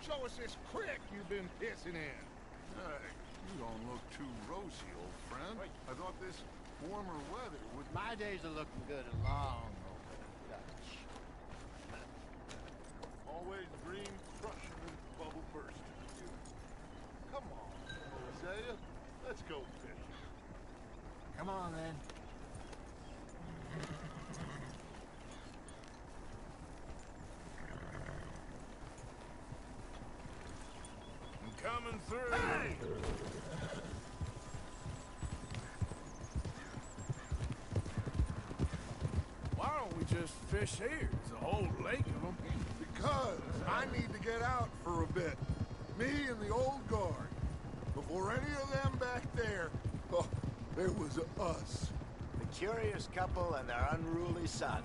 Show us this creek you've been pissing in. You don't look too rosy, old friend. I thought this warmer weather would... My days are looking good and long over Dutch. Always dream crushing and bubble bursting. Come on, Hosea. Let's go fishing. Come on, then. I'm coming through. Hey! Why don't we just fish here? There's a whole lake of them. Because I need to get out for a bit. Me and the old guard. Before any of them back there, oh, there was us. The curious couple and their unruly son.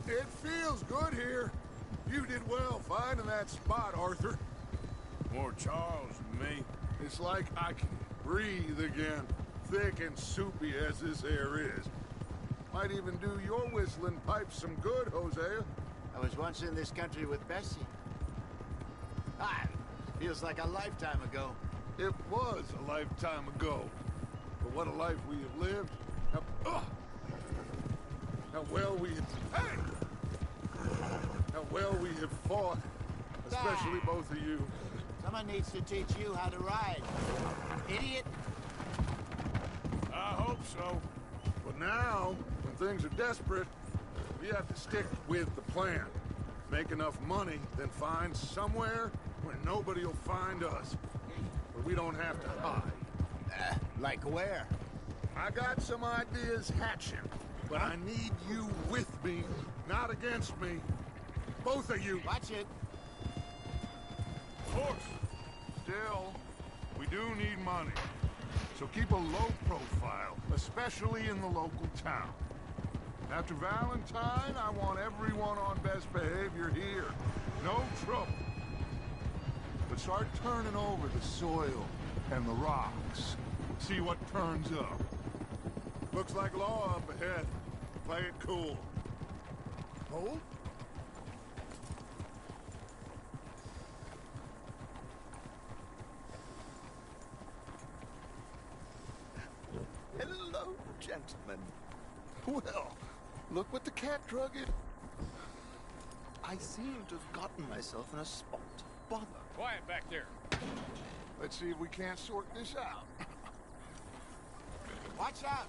It feels good here. You did well finding that spot, Arthur. More Charles than me. It's like I can breathe again, thick and soupy as this air is. Might even do your whistling pipes some good, Hosea. I was once in this country with Bessie. Feels like a lifetime ago. It was a lifetime ago. But what a life we have lived. How well we have... Hey! How well we have fought. Especially both of you. Someone needs to teach you how to ride. Idiot. I hope so. But now, when things are desperate, we have to stick with the plan. Make enough money, then find somewhere where nobody will find us. Where we don't have to hide. Like where? I got some ideas hatching, but I need you with me, not against me. Both of you. Watch it. Of course. Still, we do need money. So keep a low profile, especially in the local town. After Valentine, I want everyone on best behavior here. No trouble. But start turning over the soil and the rocks. See what turns up. Looks like law up ahead. Play it cool. Hold? Hello, gentlemen. Well, look what the cat drug in. I seem to have gotten myself in a spot of bother. Quiet back there. Let's see if we can't sort this out. Watch out!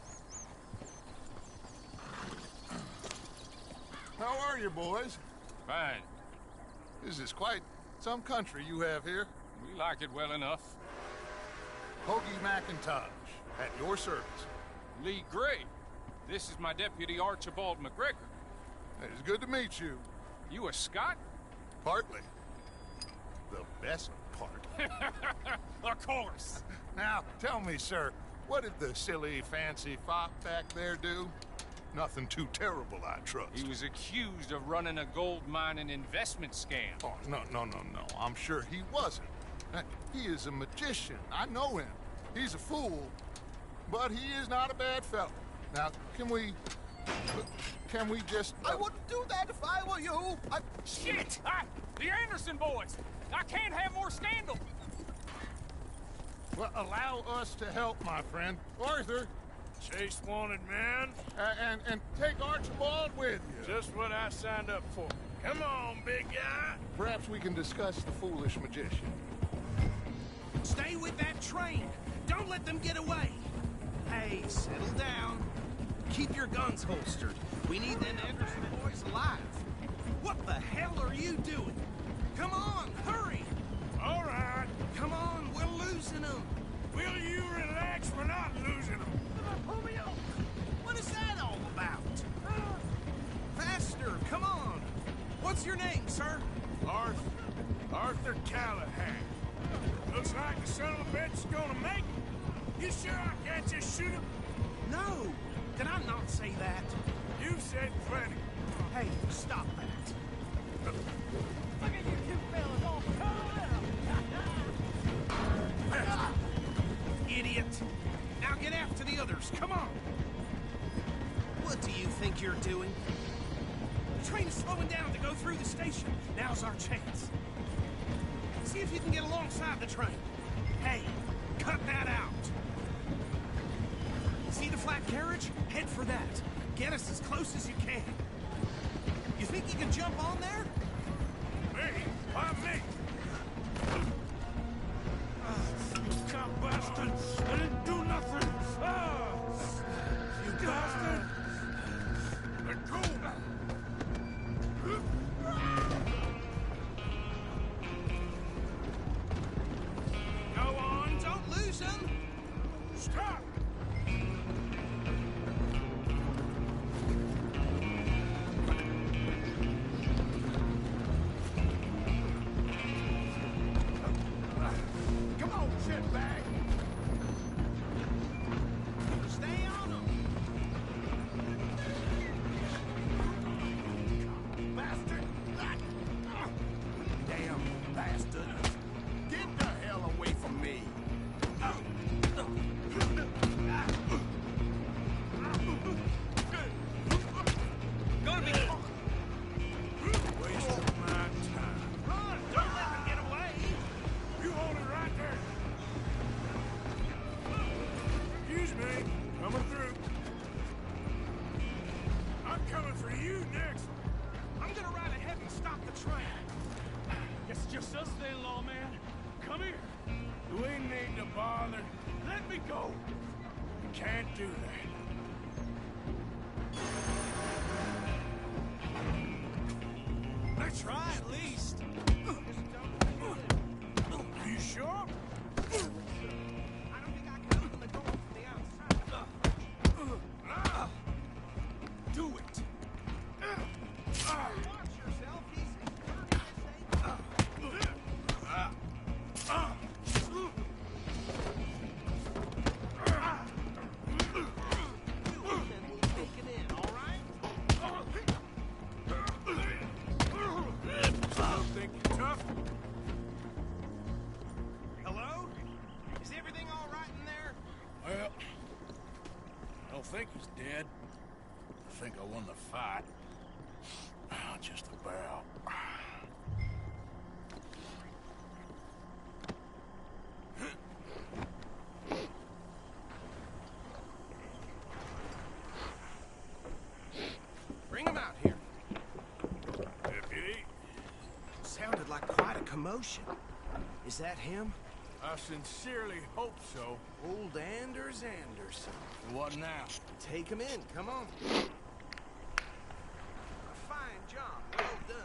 How are you, boys? Fine. This is quite some country you have here. We like it well enough. Hoagie McIntosh, at your service. Lee Gray. This is my deputy Archibald McGregor. It's good to meet you. You a Scot? Partly. The best part. Of course. Now, tell me, sir, what did the silly, fancy fop back there do? Nothing too terrible, I trust. He was accused of running a gold mining investment scam. Oh, no. I'm sure he wasn't. He is a magician. I know him. He's a fool, but he is not a bad fellow. Now, can we just... I wouldn't do that if I were you. Shit! The Anderson boys! I can't have more scandal! Well, allow us to help, my friend. Arthur, Chase wanted man. and take Archibald with you. Just what I signed up for. Come on, big guy. Perhaps we can discuss the foolish magician. Stay with that train. Don't let them get away. Hey, settle down. Keep your guns holstered. We need them Anderson boys alive. What the hell are you doing? Come on, hurry. All right. Come on, we're losing them. Will you relax? We're not losing them. Pull me up. What is that all about? Faster, come on. What's your name, sir? Arthur Callahan. Looks like the son of a bitch's gonna make it. You sure I can't just shoot him? No. Did I not say that? You said plenty. Hey, stop that. Look at you two fellas all curled up. Idiot. Now get after the others, come on. What do you think you're doing? The train is slowing down to go through the station. Now's our chance. See if you can get alongside the train. Hey, cut that out. See the flat carriage? Head for that. Get us as close as you can. You think you can jump on there? Me? Why me? You cop bastard! I didn't do nothing! Ah! You bastard! Let go! Go on, don't lose him! Stop! Come on, shitbag! Stay on him! Bastard! Damn bastard! Get the hell away from me! Gonna be... Wasting my time. Run! Don't let him get away! You hold it right there. Excuse me. Coming through. I'm coming for you next. I'm gonna ride ahead and stop the train. Guess it's just us then, lawman. Come here. We need to bother. Let me go. We can't do that. Let's try at least. Are you sure? I don't think I can open the door from the outside. Do it. Watch yourself, he's dirty as we'll take it in, all right? Still think you're tough? Hello? Is everything all right in there? Well, I don't think he's dead. I think I won the fight. Just about. Bring him out here. Deputy, Sounded like quite a commotion. Is that him? I sincerely hope so. Old Anders Anderson. What now? Take him in, come on. A fine job, well done.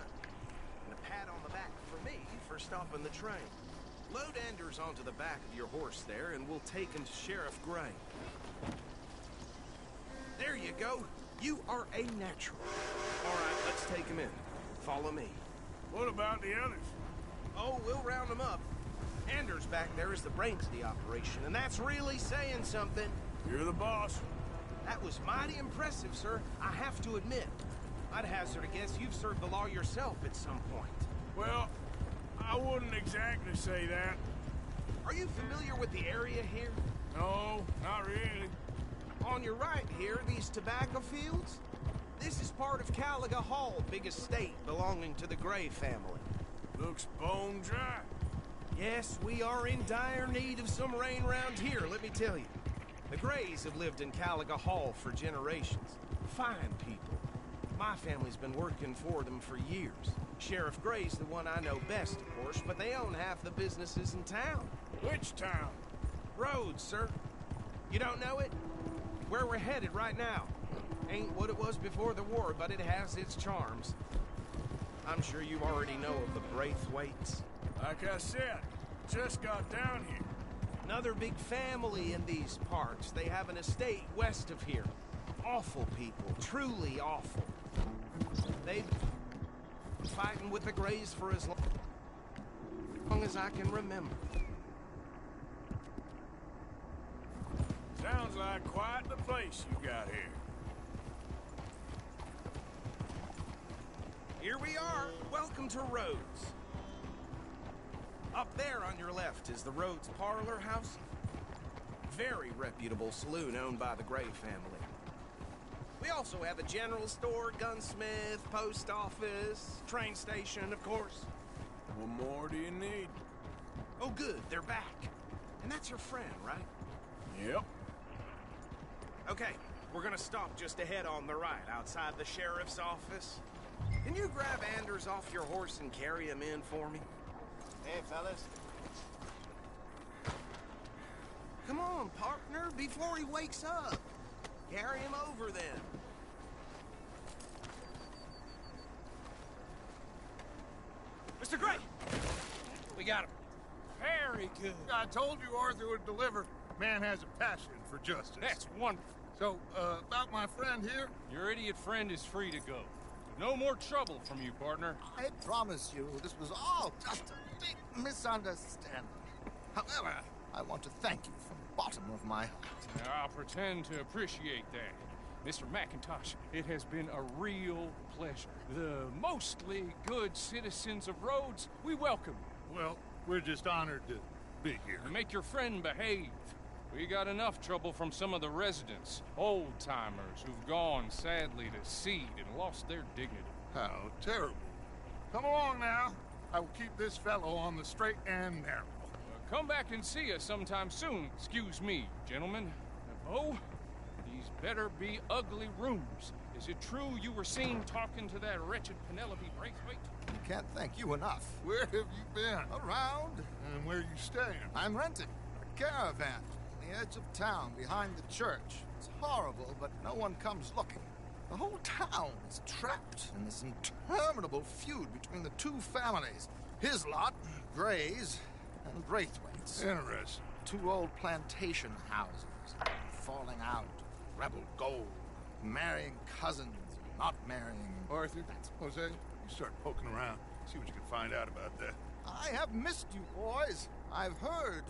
And a pat on the back for me for stopping the train. Load Anders onto the back of your horse there, and we'll take him to Sheriff Gray. There you go. You are a natural. All right, let's take him in. Follow me. What about the others? Oh, we'll round them up. Anders back there is the brains of the operation, and that's really saying something. You're the boss. That was mighty impressive, sir. I have to admit. I'd hazard a guess you've served the law yourself at some point. Well, I wouldn't exactly say that. Are you familiar with the area here? No, not really. On your right here, these tobacco fields? This is part of Caliga Hall, big estate belonging to the Gray family. Looks bone dry. Yes, we are in dire need of some rain around here, let me tell you. The Grays have lived in Caliga Hall for generations. Fine people. My family's been working for them for years. Sheriff Gray's the one I know best, of course, but they own half the businesses in town. Which town? Rhodes, sir. You don't know it? Where we're headed right now. Ain't what it was before the war, but it has its charms. I'm sure you already know of the Braithwaites. Like I said, just got down here. Another big family in these parts. They have an estate west of here. Awful people, truly awful. They've been fighting with the Grays for as long as I can remember. Sounds like quite the place you got here. Here we are. Welcome to Rhodes. Up there on your left is the Rhodes Parlor House. Very reputable saloon owned by the Gray family. We also have a general store, gunsmith, post office, train station, of course. What more do you need? Oh, good, they're back. And that's your friend, right? Yep. Okay, we're gonna stop just ahead on the right, outside the sheriff's office. Can you grab Anders off your horse and carry him in for me? Hey, fellas. Come on, partner, before he wakes up. Carry him over, then. Mr. Gray! We got him. Very good. I told you Arthur would deliver. Man has a passion for justice. That's wonderful. So, about my friend here? Your idiot friend is free to go. No more trouble from you, partner. I promise you, this was all just a big misunderstanding. However, I want to thank you from the bottom of my heart. Now, I'll pretend to appreciate that. Mr. McIntosh, it has been a real pleasure. The mostly good citizens of Rhodes, we welcome you. Well, we're just honored to be here. And make your friend behave. We got enough trouble from some of the residents, old-timers who've gone, sadly, to seed and lost their dignity. How terrible. Come along now. I will keep this fellow on the straight and narrow. Come back and see us sometime soon. Excuse me, gentlemen. Bo, these better be ugly rooms. Is it true you were seen talking to that wretched Penelope Braithwaite? I can't thank you enough. Where have you been? Around, And where are you staying? I'm renting a caravan on the edge of town behind the church. It's horrible, but no one comes looking. The whole town is trapped in this interminable feud between the two families. His lot, Gray's, and Braithwaite's. Interesting. Two old plantation houses, falling out, rebel gold, marrying cousins, not marrying... Arthur, Jose, you start poking around. See what you can find out about that. I have missed you, boys. I've heard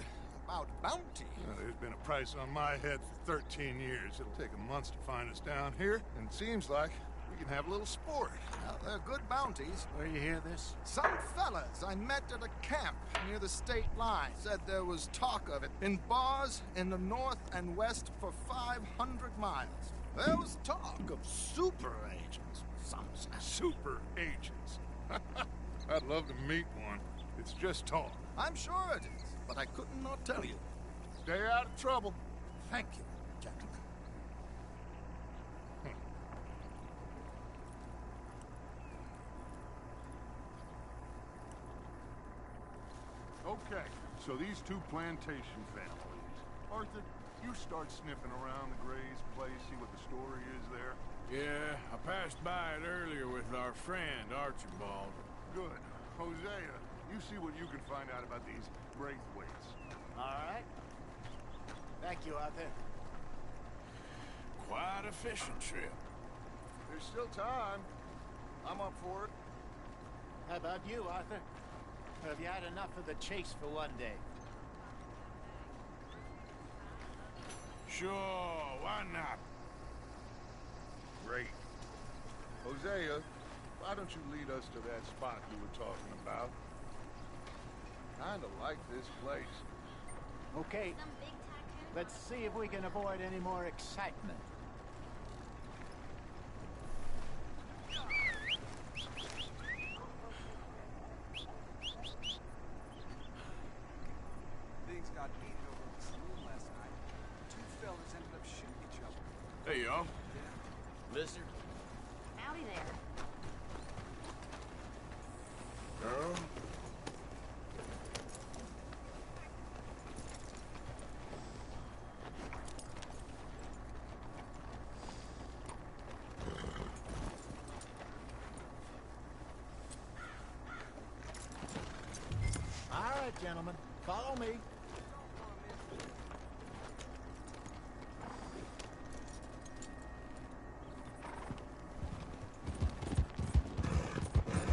about bounty. There's been a price on my head for 13 years. It'll take a month to find us down here, and it seems like we can have a little sport. Well, they're good bounties. Where you hear this? Some fellas I met at a camp near the state line said there was talk of it in bars in the north and west for 500 miles. There was talk of super agents, some said. Super agents. I'd love to meet one. It's just talk. I'm sure it is, but I could not tell you. Stay out of trouble. Thank you, gentlemen. Okay, so these two plantation families. Arthur, you start sniffing around the Gray's place, see what the story is there. Yeah, I passed by it earlier with our friend, Archibald. Good. Hosea, you see what you can find out about these Braithwaites. All right. Thank you, Arthur. Quite a fishing trip. There's still time. I'm up for it. How about you, Arthur? Have you had enough of the chase for one day? Sure, why not? Great. Hosea, why don't you lead us to that spot you were talking about? Kinda like this place. Okay, let's see if we can avoid any more excitement. Things got heated over at the saloon last night. Two fellas ended up shooting each other. There you are. Lizard? Howdy there. Girl. All right, gentlemen, follow me.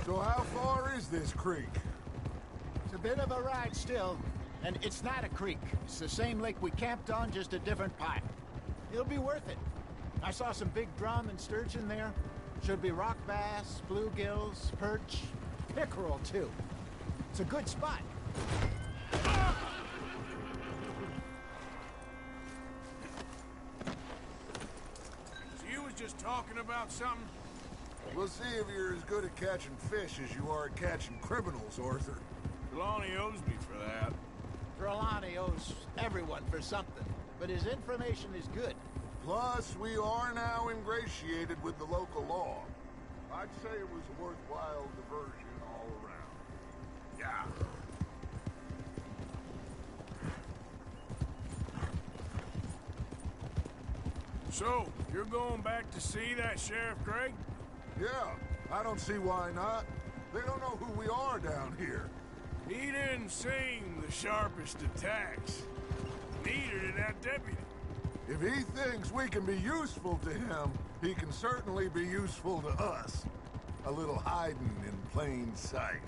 So how far is this creek? It's a bit of a ride still, and it's not a creek. It's the same lake we camped on, just a different pipe. It'll be worth it. I saw some big drum and sturgeon there. Should be rock bass, bluegills, perch, pickerel too. It's a good spot. So you was just talking about something? We'll see if you're as good at catching fish as you are at catching criminals, Arthur. Trelawney owes me for that. Trelawney owes everyone for something, but his information is good. Plus, we are now ingratiated with the local law. I'd say it was a worthwhile diversion all around. Yeah. So, you're going back to see that Sheriff Gregg? Yeah, I don't see why not. They don't know who we are down here. He didn't seem the sharpest attacks. Neither did that deputy. If he thinks we can be useful to him, he can certainly be useful to us. A little hiding in plain sight.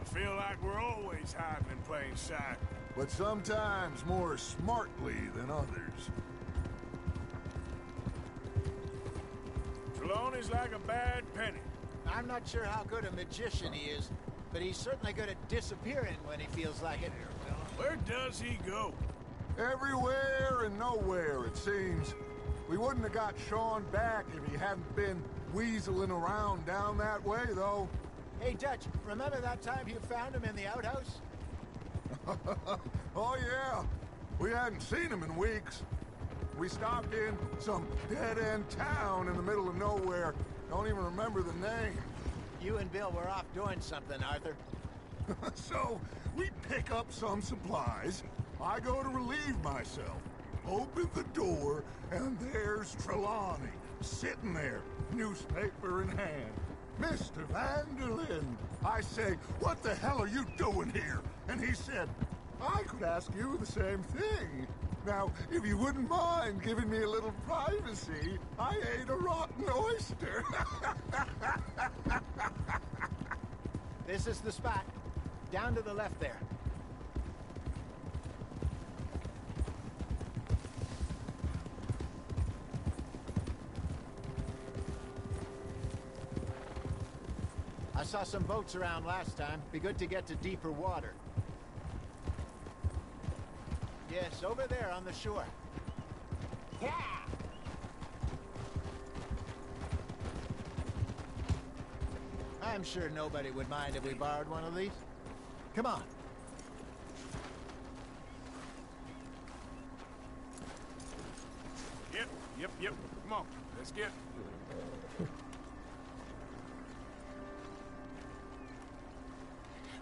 I feel like we're always hiding in plain sight. But sometimes more smartly than others. Trelawney's like a bad penny. I'm not sure how good a magician he is, but he's certainly good at disappearing when he feels like it. Where does he go? Everywhere and nowhere, it seems. We wouldn't have got Sean back if he hadn't been weaseling around down that way, though. Hey, Dutch, remember that time you found him in the outhouse? Oh, yeah. We hadn't seen him in weeks. We stopped in some dead-end town in the middle of nowhere. Don't even remember the name. You and Bill were off doing something, Arthur. So, we pick up some supplies. I go to relieve myself. Open the door, and there's Trelawney, sitting there, newspaper in hand. Mr. Vanderlyn. I say, what the hell are you doing here? And he said, I could ask you the same thing. Now, if you wouldn't mind giving me a little privacy, I ate a rotten oyster. This is the spot. Down to the left there. I saw some boats around last time. Be good to get to deeper water. Yes, over there on the shore. Yeah! I'm sure nobody would mind if we borrowed one of these. Come on. Yep. Come on, let's get...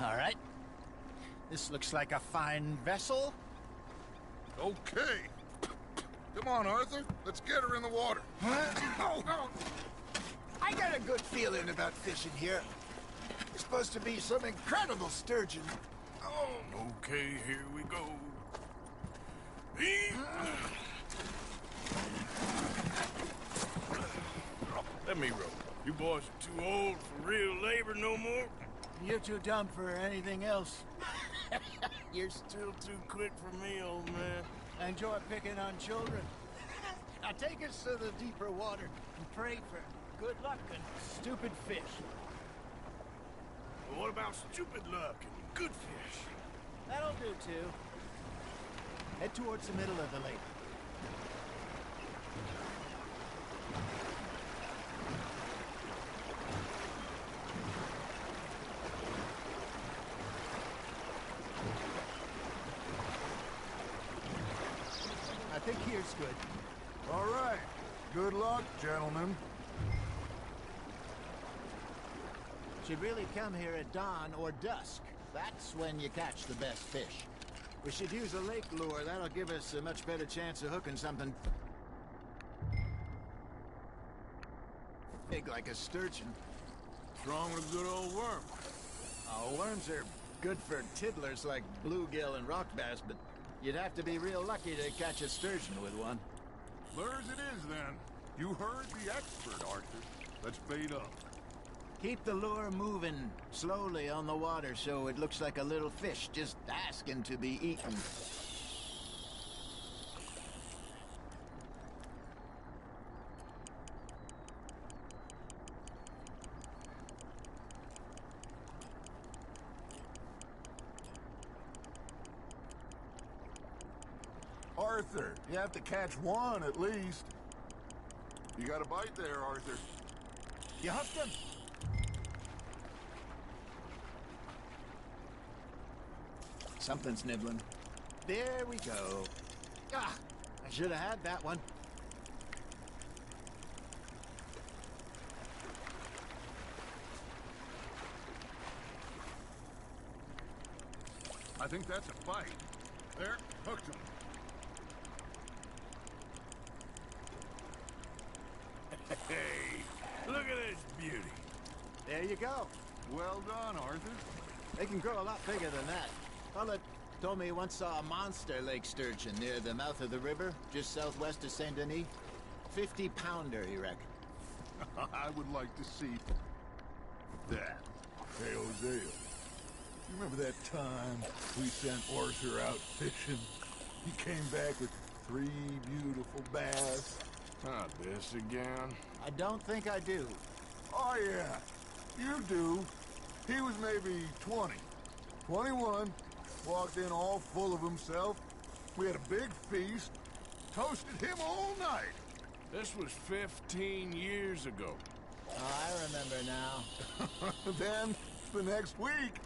All right. This looks like a fine vessel. Okay. Come on, Arthur. Let's get her in the water. I got a good feeling about fishing here. It's supposed to be some incredible sturgeon. Okay, here we go. Let me row. You boys are too old for real labor no more. You're too dumb for anything else. You're still too quick for me, old man. I enjoy picking on children. Now take us to the deeper water and pray for good luck and stupid fish. But what about stupid luck and good fish? That'll do, too. Head towards the middle of the lake. I think here's good. All right. Good luck, gentlemen. Should really come here at dawn or dusk. That's when you catch the best fish. We should use a lake lure. That'll give us a much better chance of hooking something big like a sturgeon. Strong with a good old worm. Oh, worms are good for tiddlers like bluegill and rock bass, but you'd have to be real lucky to catch a sturgeon with one. Lures it is, then. You heard the expert, Arthur. Let's bait up. Keep the lure moving slowly on the water so it looks like a little fish just asking to be eaten. Arthur, you have to catch one at least. You got a bite there, Arthur. You hooked him? Something's nibbling. There we go. Ah, I should have had that one. I think that's a bite. There, hooked him. Hey, look at this beauty. There you go. Well done, Arthur. They can grow a lot bigger than that. Fella told me he once saw a monster lake sturgeon near the mouth of the river, just southwest of Saint Denis. 50-pounder, he reckoned. I would like to see that. Hey, Hosea, you remember that time we sent Arthur out fishing? He came back with 3 beautiful bass. Not this again. I don't think I do. Oh, yeah, you do. He was maybe 20, 21, walked in all full of himself. We had a big feast, toasted him all night. This was 15 years ago. Oh, I remember now. Then, the next week,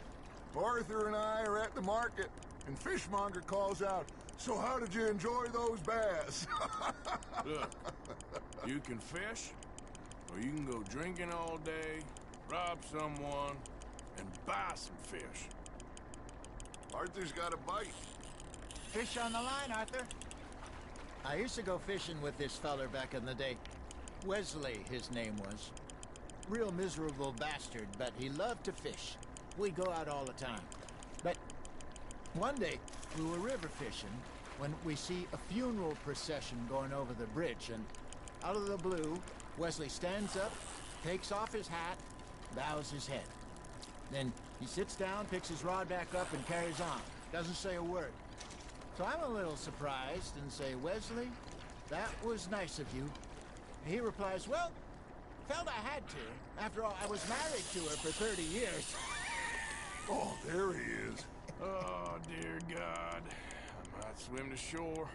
Arthur and I are at the market, and Fishmonger calls out, "So how did you enjoy those bass?" Look, you can fish, or you can go drinking all day, rob someone, and buy some fish. Arthur's got a bite. Fish on the line, Arthur. I used to go fishing with this feller back in the day. Wesley, his name was. Real miserable bastard, but he loved to fish. We'd go out all the time. But one day, we were river fishing when we see a funeral procession going over the bridge, and out of the blue, Wesley stands up, takes off his hat, bows his head. Then he sits down, picks his rod back up, and carries on. Doesn't say a word. So I'm a little surprised and say, "Wesley, that was nice of you." He replies, "Well, felt I had to. After all, I was married to her for 30 years. Oh, there he is. Oh, dear God. I might swim to shore.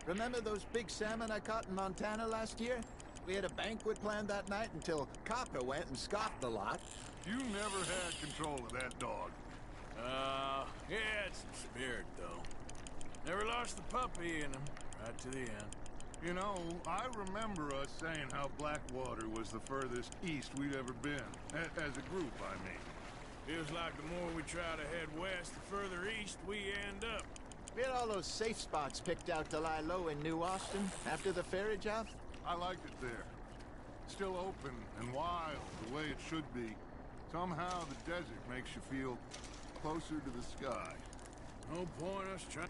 Remember those big salmon I caught in Montana last year? We had a banquet planned that night until Copper went and scoffed the lot. You never had control of that dog. He had some spirit, though. Never lost the puppy in him, right to the end. You know, I remember us saying how Blackwater was the furthest east we'd ever been. As a group, I mean. Feels like the more we try to head west, the further east we end up. We had all those safe spots picked out to lie low in New Austin after the ferry job. I liked it there. Still open and wild, the way it should be. Somehow the desert makes you feel closer to the sky. No point us trying...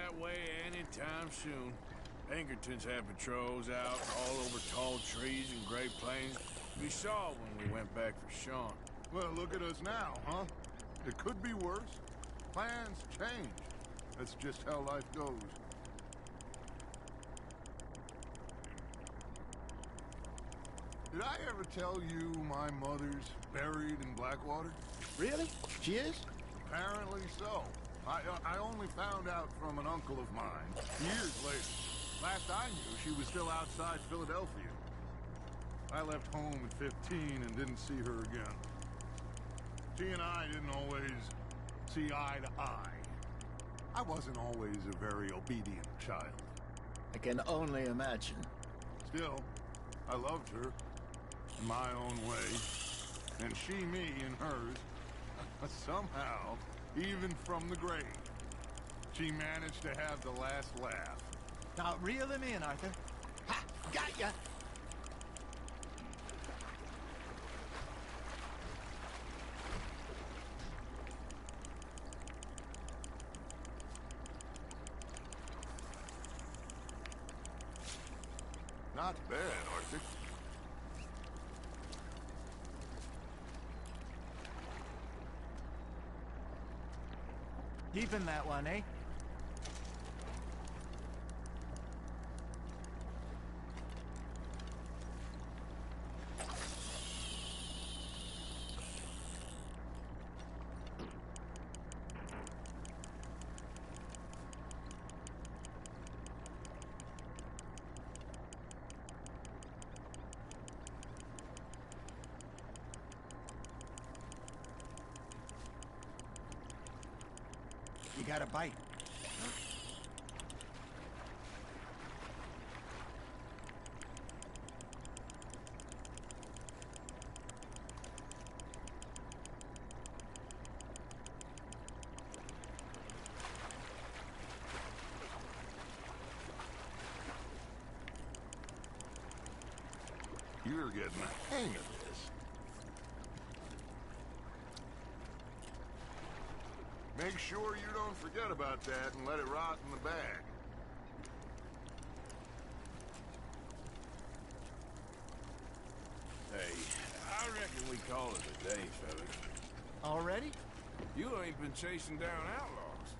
that way anytime soon. Pinkertons had patrols out all over tall trees and Great Plains. We saw when we went back for Sean. Well, look at us now, huh? It could be worse. Plans change. That's just how life goes. Did I ever tell you my mother's buried in Blackwater? Really? She is? Apparently so. I only found out from an uncle of mine years later. Last I knew, she was still outside Philadelphia. I left home at 15 and didn't see her again. She and I didn't always see eye to eye. I wasn't always a very obedient child. I can only imagine. Still, I loved her in my own way, and she me in hers. Somehow, even from the grave, she managed to have the last laugh. Now reel him in, Arthur. Ha! Got ya! Not bad, Arthur. Deep in that one, eh? You got a bite. You're getting the hang of this. Make sure you don't forget about that and let it rot in the bag. Hey, I reckon we call it a day, fellas. Already? You ain't been chasing down outlaws.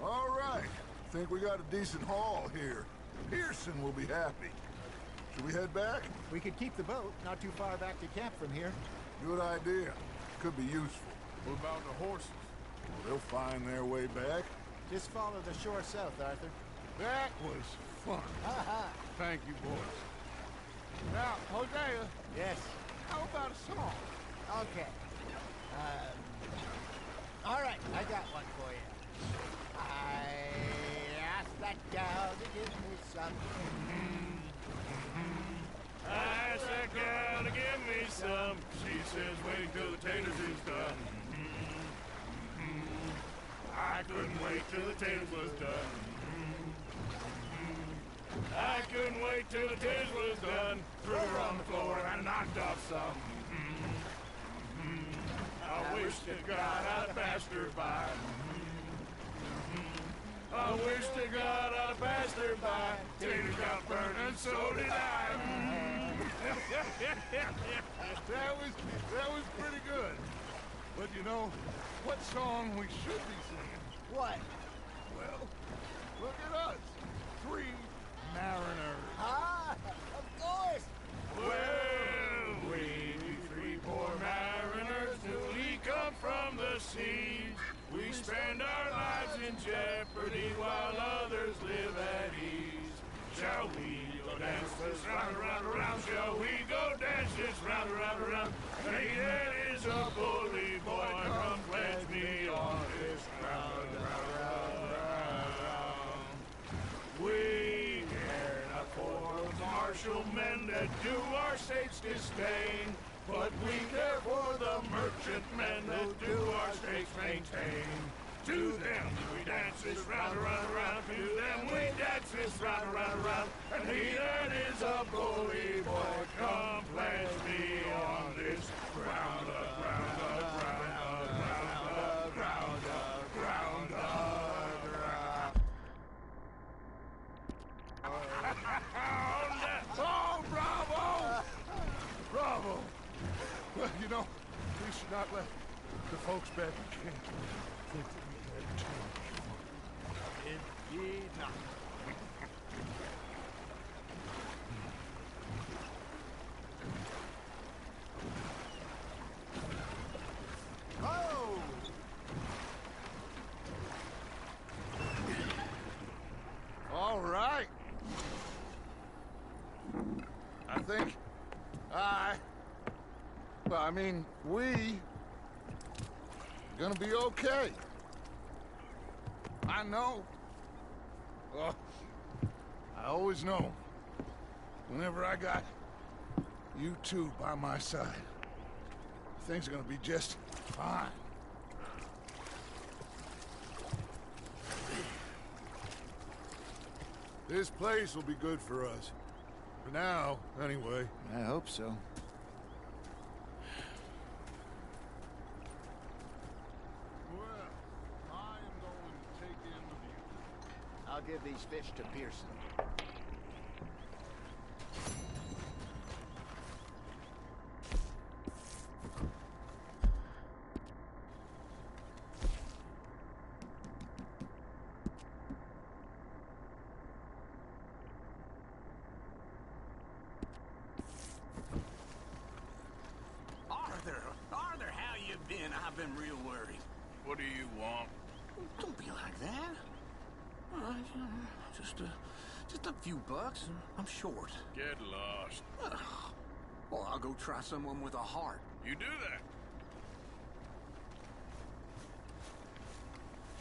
All right. Think we got a decent haul here. Pearson will be happy. Should we head back? We could keep the boat not too far back to camp from here. Good idea. Could be useful. What about the horses? Well, they'll find their way back. Just follow the shore south, Arthur. That was fun. Thank you, boys. Now, Hosea, Yes. how about a song? Okay. All right, I got one for you. I asked that gal to give me something. I asked that gal to give me some. She says wait till the taters is done. I couldn't wait till the taters was done. I couldn't wait till the taters was done. Threw her on the floor and knocked off some. I wish to God I'd passed her by. I wish to God I'd passed her by. Taters got burned and so did I. That was pretty good. But you know, what song we should be singing? What? Well, look at us. 3 mariners. Ah, of course. Well, we 3 poor mariners newly come from the seas. We spend our lives in jeopardy while others live at ease. Shall we go dance this round, around, around? Shall we go dance this round, around, around? Hey, that is a bully boy, come pledge me on this round, round, round, round, round. We care not for those martial men that do our state's disdain, but we care for the merchant men that do our states maintain. To them we dance this round, around, around. To them we dance this round, around, around. And he that is a bully boy, come pledge me on this ground up, ground up, ground up, ground up, ground up, ground up, ground up. not let the folks back in camp think that we had too much fun. Indeed not. Oh! All right. I mean, we gonna be okay. I know. I always know. Whenever I got you two by my side, things are gonna be just fine. This place will be good for us. For now, anyway. I hope so. Well, I am going to take in the view. I'll give these fish to Pearson. Arthur, how you been? I've been real worried. What do you want? Don't be like that. All right, just a few bucks, and I'm short. Get lost. Well, I'll go try someone with a heart. You do that.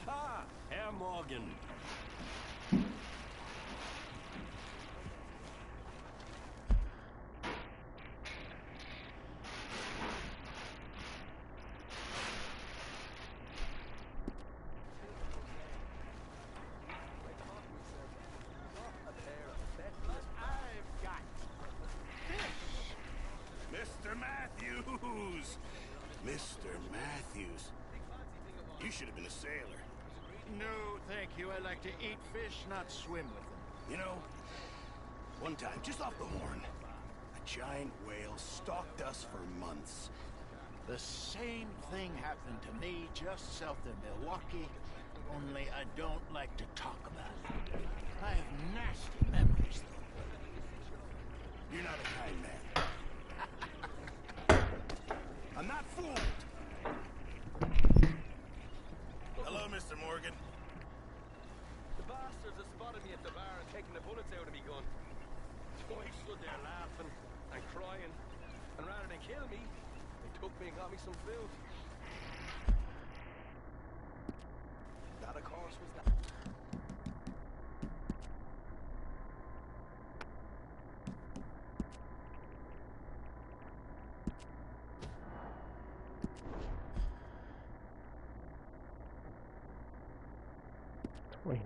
Ah, Herr Morgan. Mr. Matthews! Mr. Matthews. You should have been a sailor. No, thank you. I like to eat fish, not swim with them. You know, one time, just off the horn, a giant whale stalked us for months. The same thing happened to me just south of Milwaukee, only I don't like to talk about it. I have nasty memories, though. You're not a kind man. I'm not fooled. Hello, Mr. Morgan. The bastards have spotted me at the bar and taken the bullets out of me gun. So I stood there laughing and crying, and rather than kill me, they took me and got me some food. That, of course, was that. $29.